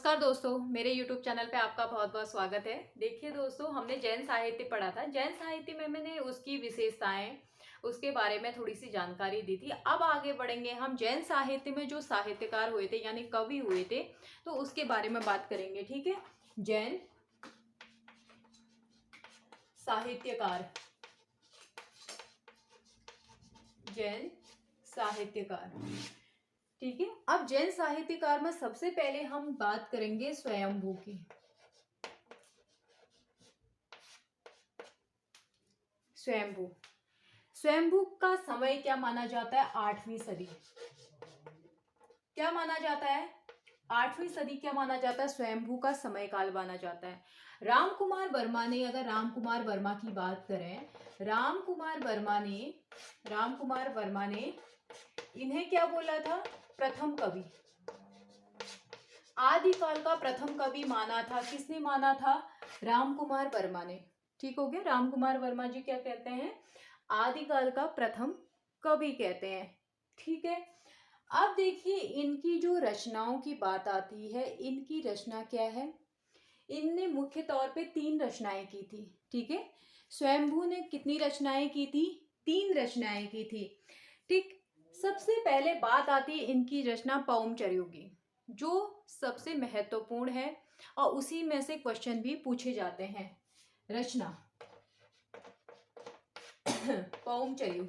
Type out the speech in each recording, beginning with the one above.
नमस्कार दोस्तों, मेरे YouTube चैनल पे आपका बहुत बहुत स्वागत है। देखिए दोस्तों, हमने जैन साहित्य पढ़ा था। जैन साहित्य में मैंने उसकी विशेषताएं, उसके बारे में थोड़ी सी जानकारी दी थी। अब आगे बढ़ेंगे हम जैन साहित्य में जो साहित्यकार हुए थे यानी कवि हुए थे, तो उसके बारे में बात करेंगे। ठीक है, जैन साहित्यकार, जैन साहित्यकार। ठीक है, अब जैन साहित्यकार में सबसे पहले हम बात करेंगे स्वयंभू की। स्वयंभू, स्वयंभू का समय क्या माना जाता है? 8वीं सदी। क्या माना जाता है? 8वीं सदी क्या माना जाता है? स्वयंभू का समय काल माना जाता है। राम कुमार वर्मा ने, अगर राम कुमार वर्मा की बात करें, राम कुमार वर्मा ने इन्हें क्या बोला था? प्रथम कवि, आदिकाल का प्रथम कवि माना था। किसने माना था? राम कुमार वर्मा ने। ठीक हो गया, राम कुमार वर्मा जी क्या कहते हैं? आदिकाल का प्रथम कवि कहते हैं। ठीक है, अब देखिए इनकी जो रचनाओं की बात आती है, इनकी रचना क्या है? इनने मुख्य तौर पे 3 रचनाएं की थी। ठीक है, स्वयंभू ने कितनी रचनाएं की थी? 3 रचनाएं की थी। ठीक, सबसे पहले बात आती है इनकी रचना पौमचर्यू की, जो सबसे महत्वपूर्ण है और उसी में से क्वेश्चन भी पूछे जाते हैं। रचना पौमचर्यू,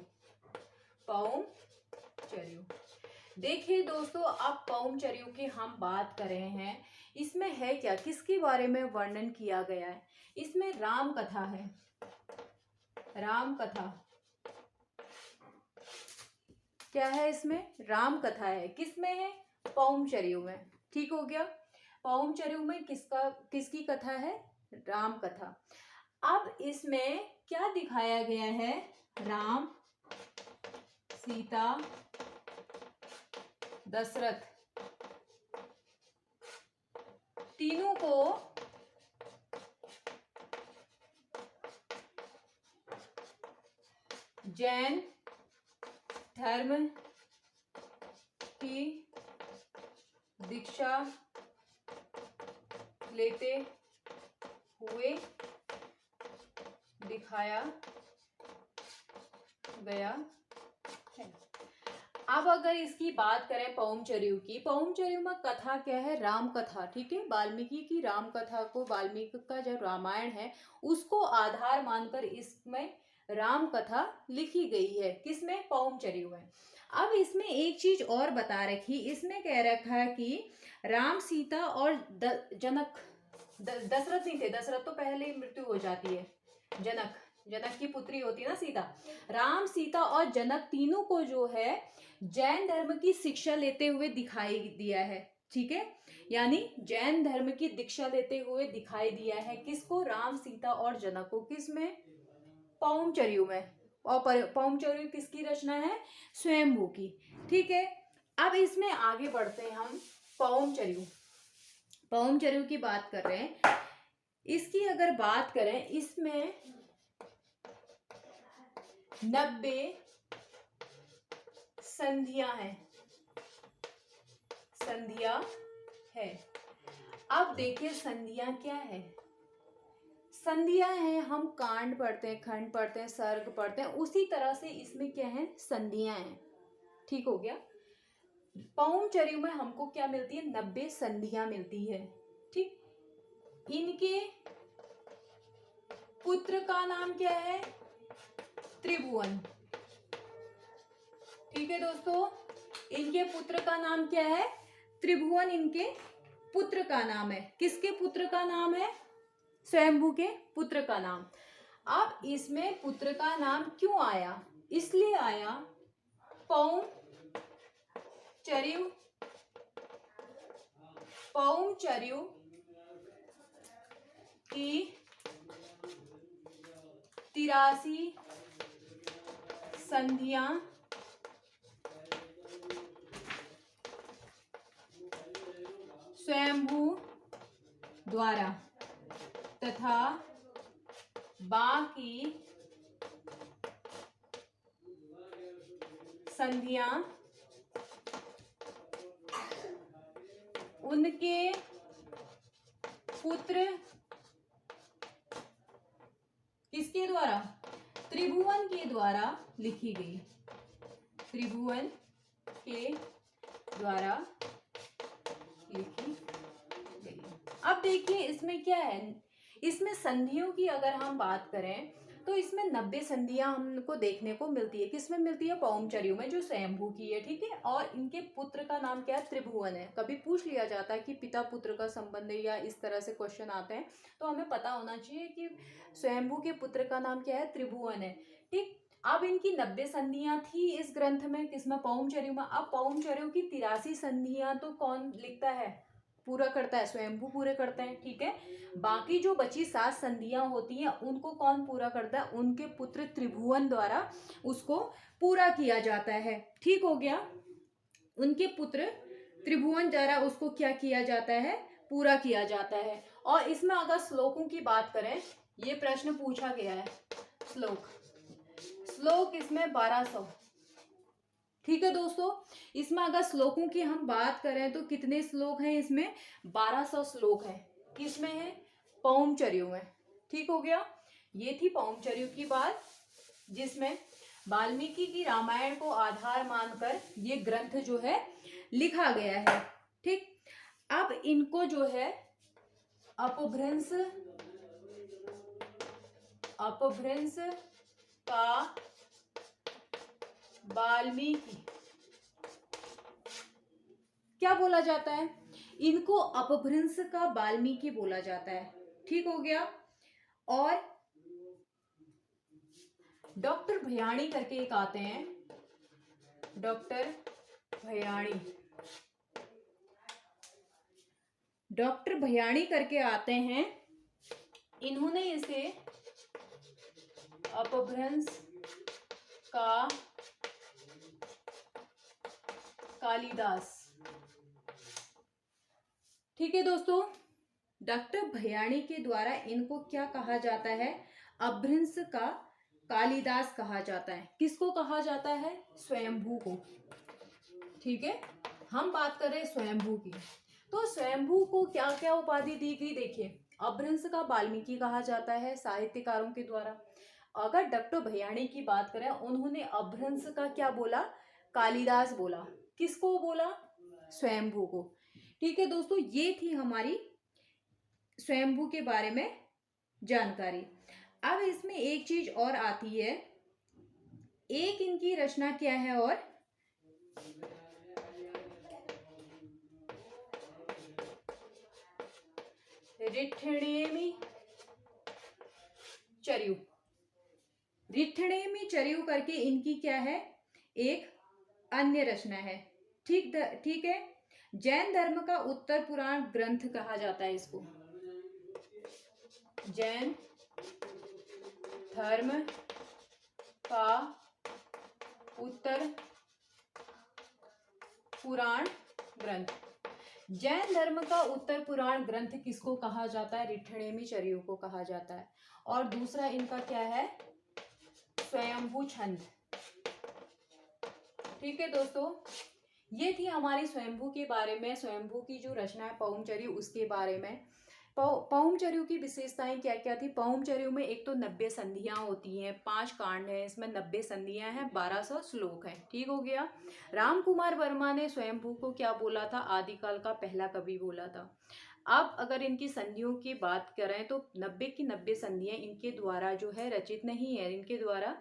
पौमचर्यू। देखिए दोस्तों, अब पौमचर्यू की हम बात कर रहे हैं। इसमें है क्या, किसके बारे में वर्णन किया गया है? इसमें राम कथा है। राम कथा क्या है? इसमें राम कथा है। किसमें है? पौमचर्यू में। ठीक हो गया, पौमचर्यू में किसकी कथा है? राम कथा। अब इसमें क्या दिखाया गया है? राम, सीता, दशरथ, तीनों को जैन धर्म की दीक्षा लेते हुए दिखाया गया है। अब अगर इसकी बात करें पौमचर्यू की, पौमचर्यू में कथा क्या है? राम कथा। ठीक है, वाल्मीकि की राम कथा को, वाल्मीकि का जो रामायण है उसको आधार मानकर इसमें राम कथा लिखी गई है। किसमें? पौमचर्यू में। अब इसमें एक चीज और बता रखी, इसमें कह रखा है कि राम, सीता और जनक, दशरथ नहीं थे, दशरथ तो पहले ही मृत्यु हो जाती है। जनक की पुत्री होती है ना सीता। राम, सीता और जनक तीनों को जो है जैन धर्म की शिक्षा लेते हुए दिखाई दिया है। ठीक है, यानी जैन धर्म की दीक्षा लेते हुए दिखाई दिया है। किसको? राम, सीता और जनक को। किसमें? पौमचर्यू में। और पौमचर्यू किसकी रचना है? स्वयंभू की। ठीक है, अब इसमें आगे बढ़ते हैं हम। पौमचर्यू की बात कर रहे हैं। इसकी अगर बात करें, इसमें 90 संधियां हैं। संधियां है। अब देखिए संधियां क्या है? संधियां हैं, हम कांड पढ़ते हैं, खंड पढ़ते हैं, सर्ग पढ़ते हैं, उसी तरह से इसमें क्या है? संधियां हैं। ठीक हो गया, पौमचर्यू में हमको क्या मिलती है? 90 संधियां मिलती है। ठीक, इनके पुत्र का नाम क्या है? त्रिभुवन। ठीक है दोस्तों, इनके पुत्र का नाम क्या है? त्रिभुवन इनके पुत्र का नाम है। किसके पुत्र का नाम है? स्वयंभू के पुत्र का नाम। अब इसमें पुत्र का नाम क्यों आया? इसलिए आया पौमचर्यू की 83 संधियां स्वयंभू द्वारा तथा बाकी संधियां उनके किसके द्वारा? त्रिभुवन के द्वारा लिखी गई, त्रिभुवन के द्वारा लिखी गई। अब देखिए इसमें क्या है, इसमें संधियों की अगर हम बात करें तो इसमें 90 संधियां हमको देखने को मिलती है। किसमें मिलती है? पौमचर्यु में, जो स्वयंभू की है, ठीक है। और इनके पुत्र का नाम क्या है? त्रिभुवन है। कभी पूछ लिया जाता है कि पिता पुत्र का संबंध है या इस तरह से क्वेश्चन आते हैं, तो हमें पता होना चाहिए कि स्वयंभू के पुत्र का नाम क्या है? त्रिभुवन है, ठीक। अब इनकी 90 संधियां थी इस ग्रंथ में, किसमें? पौमचर्यु में। अब पौमचर्यु की 83 संधियां तो कौन लिखता है? पूरा करता है, स्वयंभू पूरे करते हैं, ठीक है। बाकी जो बची 7 संधियां होती हैं उनको कौन पूरा करता है? उनके पुत्र त्रिभुवन द्वारा उसको पूरा किया जाता है, ठीक हो गया। उनके पुत्र त्रिभुवन द्वारा उसको क्या किया जाता है? पूरा किया जाता है। और इसमें अगर श्लोकों की बात करें, ये प्रश्न पूछा गया है, श्लोक इसमें 1200, ठीक है दोस्तों। इसमें अगर श्लोकों की हम बात करें तो कितने श्लोक हैं? इसमें 1200 श्लोक हैं। किसमें है? पौमचर्यु में, ठीक हो गया। ये थी पौमचर्यु की बात, जिसमें वाल्मीकि की रामायण को आधार मानकर ये ग्रंथ जो है लिखा गया है, ठीक। अब इनको जो है अपभ्रंश का वाल्मीकि क्या बोला जाता है? इनको अपभ्रंश का वाल्मीकि बोला जाता है, ठीक हो गया। और डॉक्टर भयाणी करके एक आते हैं, डॉक्टर भयाणी करके आते हैं। इन्होंने इसे अपभ्रंश का कालिदास, ठीक है दोस्तों। डॉक्टर भयाणी के द्वारा इनको क्या कहा जाता है? अपभ्रंश का कालिदास कहा जाता है। किसको कहा जाता है? स्वयंभू को, ठीक है। हम बात कर रहे हैं स्वयंभू की, तो स्वयंभू को क्या क्या उपाधि दी गई? देखिए, अपभ्रंश का वाल्मीकि कहा जाता है साहित्यकारों के द्वारा। अगर डॉक्टर भयाणी की बात करें, उन्होंने अपभ्रंश का क्या बोला? कालिदास बोला। किसको बोला? स्वयंभू को, ठीक है दोस्तों। ये थी हमारी स्वयंभू के बारे में जानकारी। अब इसमें एक चीज और आती है, एक इनकी रचना क्या है? और रिठणेमी चर्यु करके इनकी क्या है? एक अन्य रचना है, ठीक है। जैन धर्म का उत्तर पुराण ग्रंथ कहा जाता है इसको, जैन धर्म का उत्तर पुराण ग्रंथ। जैन धर्म का उत्तर पुराण ग्रंथ किसको कहा जाता है? रिठणेमी चर्यु को कहा जाता है। और दूसरा इनका क्या है? स्वयंभू छंद, ठीक है दोस्तों। ये थी हमारी स्वयंभू के बारे में, स्वयंभू की जो रचना है पौमचर्यु, उसके बारे में। पौमचर्यु की विशेषताएं क्या क्या थी? पौमचर्यु में एक तो 90 संधियां होती हैं, 5 कांड है, इसमें 90 संधियां हैं, 1200 श्लोक हैं, ठीक हो गया। राम कुमार वर्मा ने स्वयंभू को क्या बोला था? आदिकाल का पहला कवि बोला था। अब अगर इनकी संधियों की बात करें तो 90 की 90 संधियां इनके द्वारा जो है रचित नहीं है, इनके द्वारा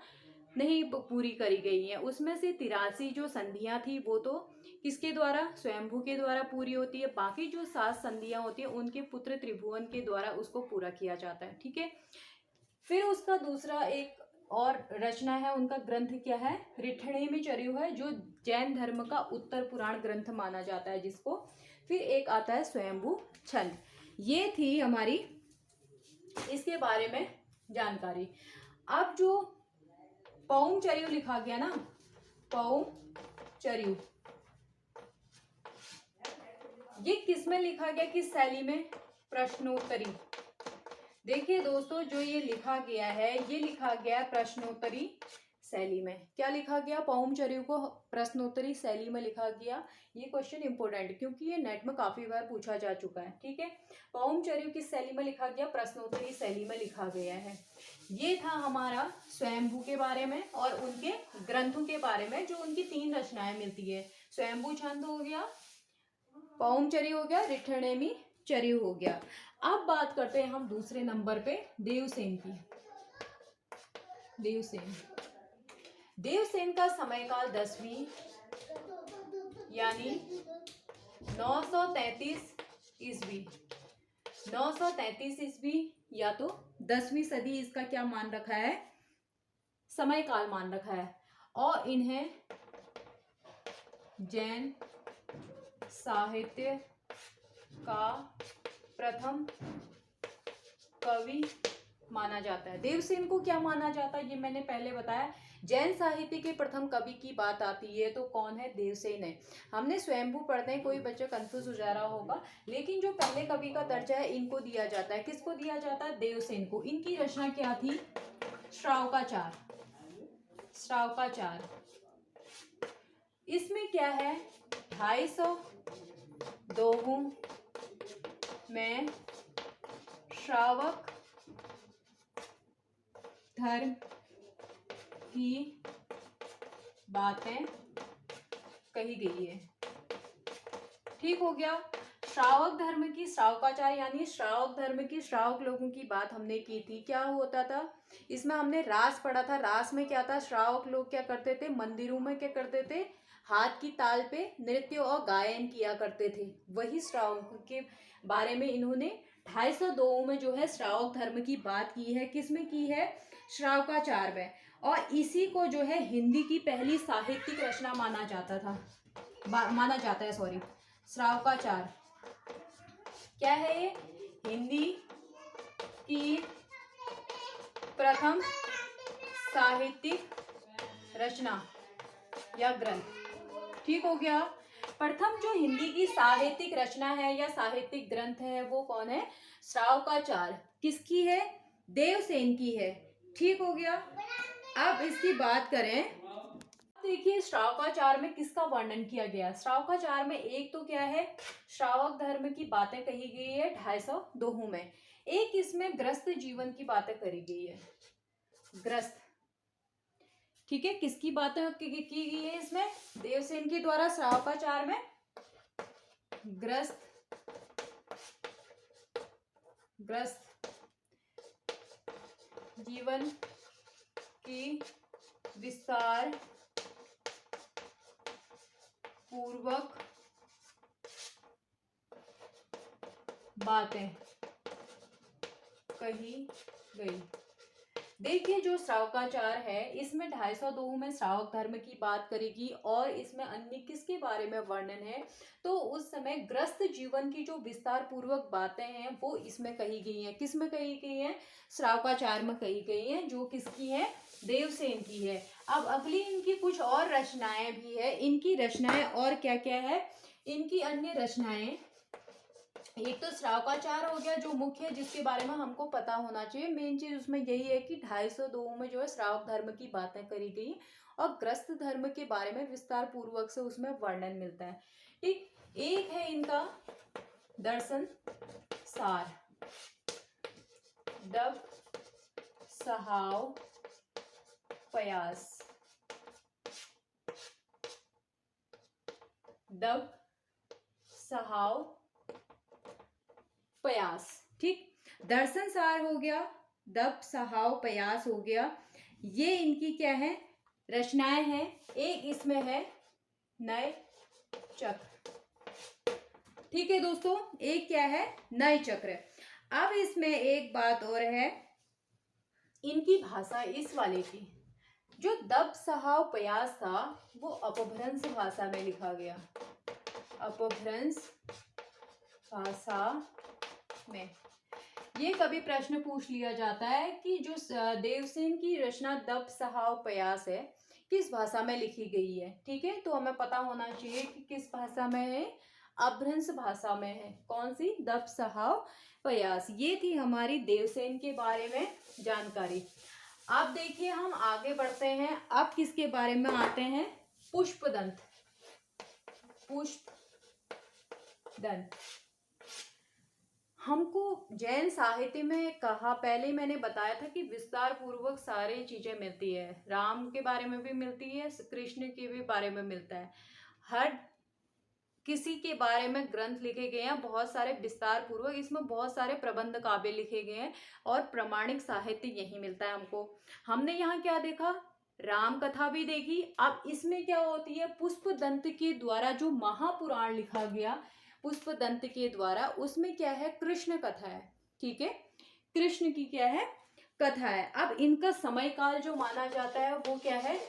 नहीं पूरी करी गई है। उसमें से 83 जो संधियां थी वो तो किसके द्वारा? स्वयंभू के द्वारा पूरी होती है। बाकी जो 7 संधियां होती है उनके पुत्र त्रिभुवन के द्वारा उसको पूरा किया जाता है, ठीक है। फिर उसका दूसरा एक और रचना है, उनका ग्रंथ क्या है? रिठणेमी चर्यु है, जो जैन धर्म का उत्तर पुराण ग्रंथ माना जाता है जिसको। फिर एक आता है स्वयंभू छंद। ये थी हमारी इसके बारे में जानकारी। अब जो पौमचर्यु लिखा गया ना, पौमचर्यु, ये किस में लिखा गया? किस शैली में? प्रश्नोत्तरी। देखिए दोस्तों, जो ये लिखा गया है, ये लिखा गया प्रश्नोत्तरी शैली में। क्या लिखा गया? पौमचर्यु को प्रश्नोत्तरी शैली में लिखा गया। ये क्वेश्चन इंपॉर्टेंट, क्योंकि ये नेट में काफी बार पूछा जा चुका है। ठीक है, पौमचर्यु किस शैली में लिखा गया? प्रश्नोत्तरी शैली में लिखा गया है। ये था हमारा स्वयंभू के बारे में और उनके ग्रंथों के बारे में, जो उनकी 3 रचनाएं मिलती है। स्वयंभू छंद हो गया, पौमचर्यु हो गया, रिठनेमी चर्यु हो गया। अब बात करते हैं हम दूसरे नंबर पे देवसेन की। देवसेन, देवसेन का समयकाल 10वीं यानी 933 ईस्वी, 933 ईस्वी या तो 10वीं सदी इसका क्या मान रखा है? समय काल मान रखा है। और इन्हें जैन साहित्य का प्रथम कवि माना जाता है। देवसेन को क्या माना जाता है? ये मैंने पहले बताया। जैन साहित्य के प्रथम कवि की बात आती है तो कौन है? देवसेन है। हमने स्वयंभू पढ़ते हैं, कोई बच्चा कंफ्यूज हो जा रहा होगा, लेकिन जो पहले कवि का दर्जा है इनको दिया जाता है। किसको दिया जाता है? देवसेन को। इनकी रचना क्या थी? श्रावकाचार। श्रावकाचार, इसमें क्या है? 250 दोहों में श्रावक धर्म की बातें कही गई है। ठीक हो गया। श्रावक धर्म की, श्रावकाचार यानी श्रावक धर्म की, श्रावक लोगों की बात हमने की थी। क्या होता था इसमें? हमने रास पढ़ा था। रास में क्या था? श्रावक लोग क्या करते थे? मंदिरों में क्या करते थे? हाथ की ताल पे नृत्य और गायन किया करते थे। वही श्रावक के बारे में इन्होंने 250 में जो है श्रावक धर्म की बात की है। किसमें की है? श्रावकाचार में। और इसी को जो है हिंदी की पहली साहित्यिक रचना माना जाता था, माना जाता है, सॉरी। श्रावकाचार क्या है? ये हिंदी की प्रथम साहित्यिक रचना या ग्रंथ। ठीक हो गया। प्रथम जो हिंदी की साहित्यिक रचना है या साहित्यिक ग्रंथ है वो कौन है? श्रावकाचार। किसकी है? देवसेन की है। ठीक हो गया। अब इसकी बात करें, देखिए श्रावकाचार में किसका वर्णन किया गया? श्रावकाचार में एक तो क्या है? श्रावक धर्म की बातें कही गई है 250 दोहों में। एक इसमें ग्रस्त जीवन की बातें करी गई है। ग्रस्त, ठीक है, किसकी बातें की गई है इसमें? देवसेन के द्वारा श्रावकाचार में ग्रस्त जीवन की विस्तार पूर्वक बातें कही गई। देखिए जो श्रावकाचार है इसमें 250 दोहों में श्रावक धर्म की बात करेगी और इसमें अन्य किसके बारे में वर्णन है? तो उस समय ग्रस्त जीवन की जो विस्तार पूर्वक बातें हैं वो इसमें कही गई हैं। किस में कही गई हैं? श्रावकाचार में कही गई हैं, जो किसकी है? देवसेन की है। अब अगली इनकी कुछ और रचनाएं भी है। इनकी रचनाएं और क्या क्या है? इनकी अन्य रचनाएं, एक तो श्रावकाचार हो गया जो मुख्य है, जिसके बारे में हमको पता होना चाहिए। मेन चीज उसमें यही है कि 250 दोहों में जो है श्रावक धर्म की बातें करी गई और ग्रस्त धर्म के बारे में विस्तार पूर्वक से उसमें वर्णन मिलता है। ठीक, एक है इनका दर्शन सार, डब सहाव पयास, डब सहाव पयास। ठीक, दर्शन सार हो गया, दब सहाव पयास हो गया। ये इनकी क्या है? रचनाएं हैं। एक इसमें है नए चक्र। ठीक है दोस्तों, एक क्या है? नए चक्र। अब इसमें एक बात और है, इनकी भाषा इस वाले की, जो दब सहाव पयास था वो अपभ्रंश भाषा में लिखा गया। अपभ्रंश भाषा में। ये कभी प्रश्न पूछ लिया जाता है कि जो देवसेन की रचना दब सहाव पयास है किस भाषा में लिखी गई है। ठीक है, तो हमें पता होना चाहिए कि किस भाषा में है? अपभ्रंश भाषा में है। कौन सी? दब सहाव पयास। ये थी हमारी देवसेन के बारे में जानकारी। अब देखिए हम आगे बढ़ते हैं। अब किसके बारे में आते हैं? पुष्पदंत। पुष्पदंत हमको जैन साहित्य में कहा, पहले मैंने बताया था कि विस्तार पूर्वक सारी चीजें मिलती है। राम के बारे में भी मिलती है, कृष्ण के भी बारे में मिलता है। हर किसी के बारे में ग्रंथ लिखे गए हैं बहुत सारे विस्तार पूर्वक। इसमें बहुत सारे प्रबंध काव्य लिखे गए हैं और प्रमाणिक साहित्य यही मिलता है हमको। हमने यहाँ क्या देखा? राम कथा भी देखी। अब इसमें क्या होती है? पुष्पदंत के द्वारा जो महापुराण लिखा गया पुष्पदंत के द्वारा, उसमें क्या है? कृष्ण कथा है। ठीक है, कृष्ण की क्या है? कथा है। अब इनका समय काल जो माना जाता है वो क्या है?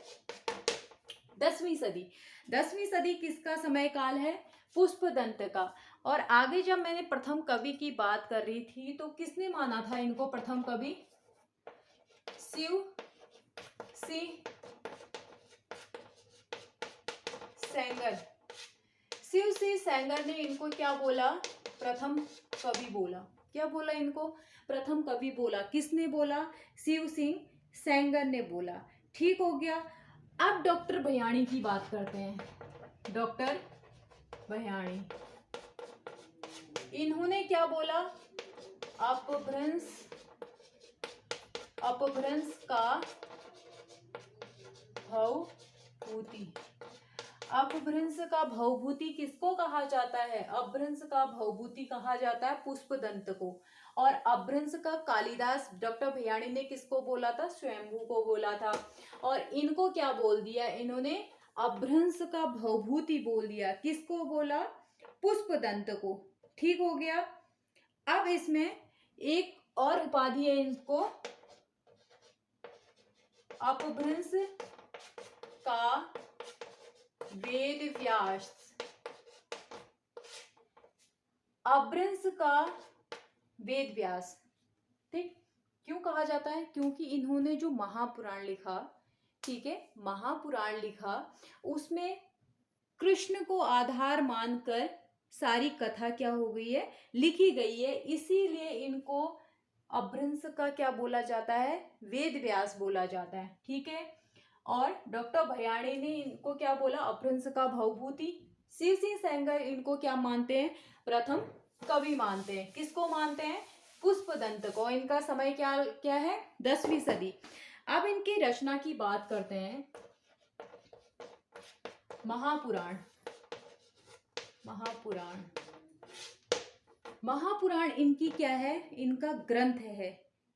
10वीं सदी। 10वीं सदी किसका समय काल है? पुष्पदंत का। और आगे जब मैंने प्रथम कवि की बात कर रही थी तो किसने माना था इनको प्रथम कवि? शिव सिंह सेंगर। शिव सिंह सेंगर ने इनको क्या बोला? प्रथम कवि बोला। क्या बोला इनको? प्रथम कवि बोला। किसने बोला? शिव सिंह सेंगर ने बोला। ठीक हो गया। अब डॉक्टर भयाणी की बात करते हैं। डॉक्टर भयाणी, इन्होंने क्या बोला? अपभ्रंश का भवभूति। अपभ्रंश का भवभूति किसको कहा जाता है? अपभ्रंश का भवभूति कहा जाता है पुष्पदंत को। और अपभ्रंश का कालिदास डॉक्टर भयाणी ने किसको बोला था? स्वयंभू को बोला था। और इनको क्या बोल दिया इन्होंने? अपभ्रंश का भवभूति बोल दिया। किसको बोला? पुष्पदंत को। ठीक हो गया। अब इसमें एक और उपाधि है इनको, अपभ्रंश का वेद व्यास। अपभ्रंश का वेद व्यास। ठीक, क्यों कहा जाता है? क्योंकि इन्होंने जो महापुराण लिखा, ठीक है, महापुराण लिखा, उसमें कृष्ण को आधार मानकर सारी कथा क्या हो गई है? लिखी गई है। इसीलिए इनको अपभ्रंश का क्या बोला जाता है? वेद व्यास बोला जाता है। ठीक है। और डॉक्टर भयाणी ने इनको क्या बोला? अपभ्रंश का भवभूति। शिव सिंह सेंगर इनको क्या मानते हैं? प्रथम कवि मानते हैं। किसको मानते हैं? पुष्पदंत को। इनका समय क्या क्या है? 10वीं सदी। अब इनकी रचना की बात करते हैं। महापुराण। महापुराण, महापुराण इनकी क्या है? इनका ग्रंथ है।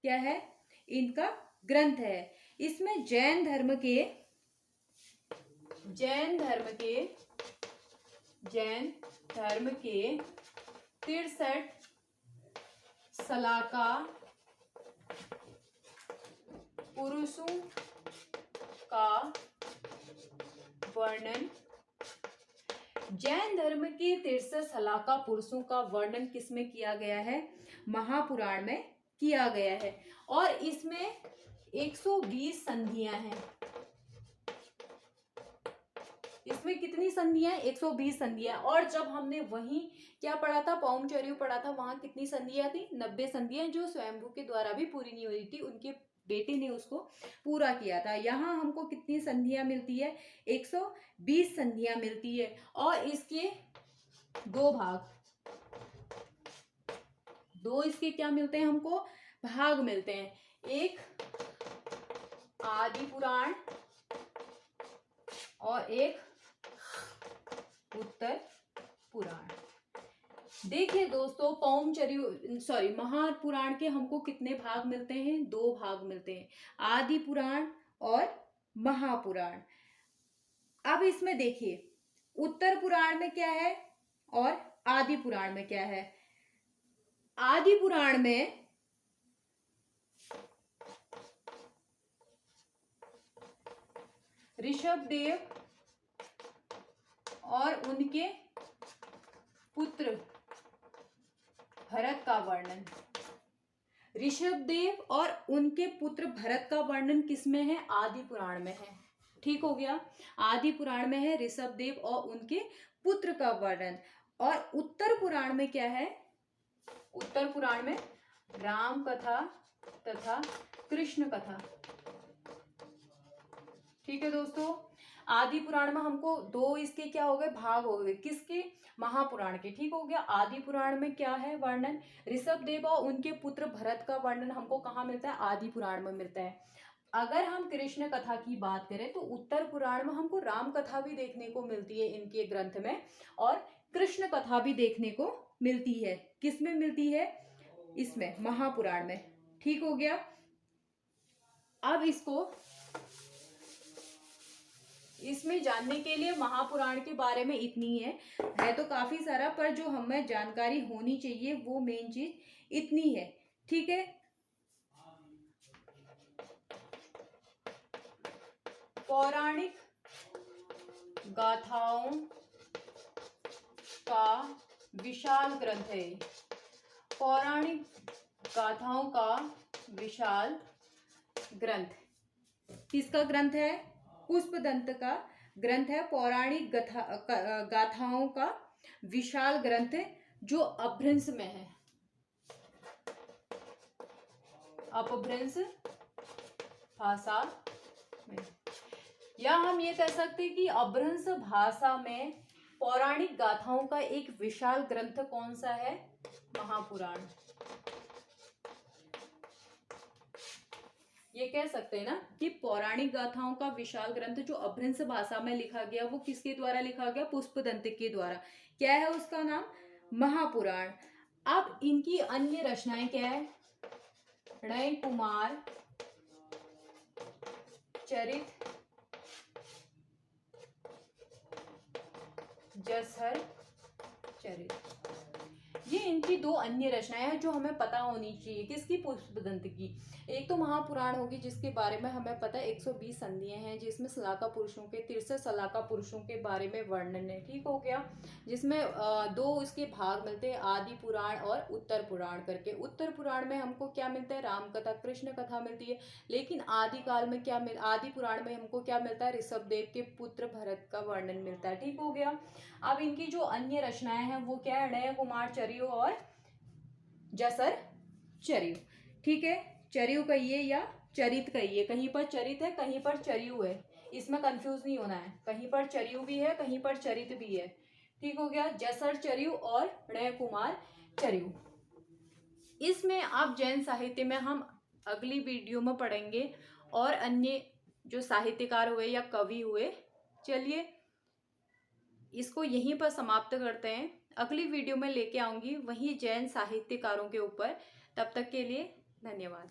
क्या है? इनका ग्रंथ है। इसमें जैन धर्म के 63 सलाका पुरुषों का वर्णन, जैन धर्म के 63 सलाका पुरुषों का वर्णन किसमें किया गया है? महापुराण में किया गया है। और इसमें 120 संधियां हैं। इसमें कितनी संधियां? 120 संधियां। और जब हमने वहीं क्या पढ़ा था? पौमचर्यु पढ़ा था, वहां कितनी संधियां थी? 90 संधियां, जो स्वयंभू के द्वारा भी पूरी नहीं हुई थी, उनके बेटे ने उसको पूरा किया था। यहाँ हमको कितनी संधियां मिलती है? 120 संधियां मिलती है। और इसके दो इसके क्या मिलते हैं हमको? भाग मिलते हैं। एक आदि पुराण और एक उत्तर पुराण। देखिए दोस्तों, महापुराण के हमको कितने भाग मिलते हैं? 2 भाग मिलते हैं, आदि पुराण और महापुराण। अब इसमें देखिए उत्तर पुराण में क्या है और आदि पुराण में क्या है। आदि पुराण में ऋषभदेव और उनके पुत्र भरत का वर्णन, ऋषभदेव और उनके पुत्र भरत का वर्णन किसमें है? आदि पुराण में है। ठीक हो गया। आदि पुराण में है ऋषभदेव और उनके पुत्र का वर्णन। और उत्तर पुराण में क्या है? उत्तर पुराण में राम कथा तथा कृष्ण कथा ठीक है दोस्तों। आदि पुराण में हमको दो इसके क्या हो गए, भाग हो गए, किसके, महापुराण के, ठीक हो गया। आदि पुराण में क्या है वर्णन, ऋषभदेव और उनके पुत्र भरत का वर्णन हमको कहाँ मिलता है, आदि पुराण में मिलता है। अगर हम कृष्ण कथा की बात करें तो उत्तर पुराण में हमको राम कथा भी देखने को मिलती है इनके ग्रंथ में, और कृष्ण कथा भी देखने को मिलती है। किस में मिलती है, इसमें महापुराण में, ठीक हो गया। अब इसमें जानने के लिए महापुराण के बारे में इतनी है तो काफी सारा, पर जो हमें जानकारी होनी चाहिए वो मेन चीज इतनी है, ठीक है। पौराणिक गाथाओं का विशाल ग्रंथ है, पौराणिक गाथाओं का विशाल ग्रंथ, किसका ग्रंथ है, पुष्पदंत का ग्रंथ है। पौराणिक गाथाओं का विशाल ग्रंथ है जो अपभ्रंश में है, अपभ्रंश भाषा में, या हम ये कह सकते हैं कि अपभ्रंश भाषा में पौराणिक गाथाओं का एक विशाल ग्रंथ कौन सा है, महापुराण। ये कह सकते हैं ना कि पौराणिक गाथाओं का विशाल ग्रंथ जो अपभ्रंश भाषा में लिखा गया, वो किसके द्वारा लिखा गया, पुष्पदंत के द्वारा। क्या है उसका नाम, महापुराण। अब इनकी अन्य रचनाएं क्या है, णय कुमार चरित, जसहर चरित, ये इनकी दो अन्य रचनाएं हैं जो हमें पता होनी चाहिए। किसकी, पुष्पदंत की। एक तो महापुराण होगी जिसके बारे में हमें पता है 120 संधियां हैं, जिसमें सलाका पुरुषों के 63 सलाका पुरुषों के बारे में वर्णन है, ठीक हो गया। जिसमें दो इसके भाग मिलते हैं, आदि पुराण और उत्तर पुराण करके। उत्तर पुराण में हमको क्या मिलता है, राम कथा कृष्ण कथा मिलती है, लेकिन आदि काल में क्या आदि पुराण में हमको क्या मिलता है, ऋषभदेव के पुत्र भरत का वर्णन मिलता है, ठीक हो गया। अब इनकी जो अन्य रचनाएं हैं वो क्या है, णय कुमार चरियो और जसर चरियो, ठीक है। चरियो कहिए या चरित कहिए, कहीं पर चरित है कहीं पर चरियो है, इसमें कंफ्यूज नहीं होना है, कहीं पर चरियो भी है कहीं पर चरित भी है, ठीक हो गया। जसर चरियो और णय कुमार चरियो। इसमें आप जैन साहित्य में हम अगली वीडियो में पढ़ेंगे और अन्य जो साहित्यकार हुए या कवि हुए। चलिए इसको यहीं पर समाप्त करते हैं, अगली वीडियो में लेके आऊंगी वही जैन साहित्यकारों के ऊपर। तब तक के लिए धन्यवाद।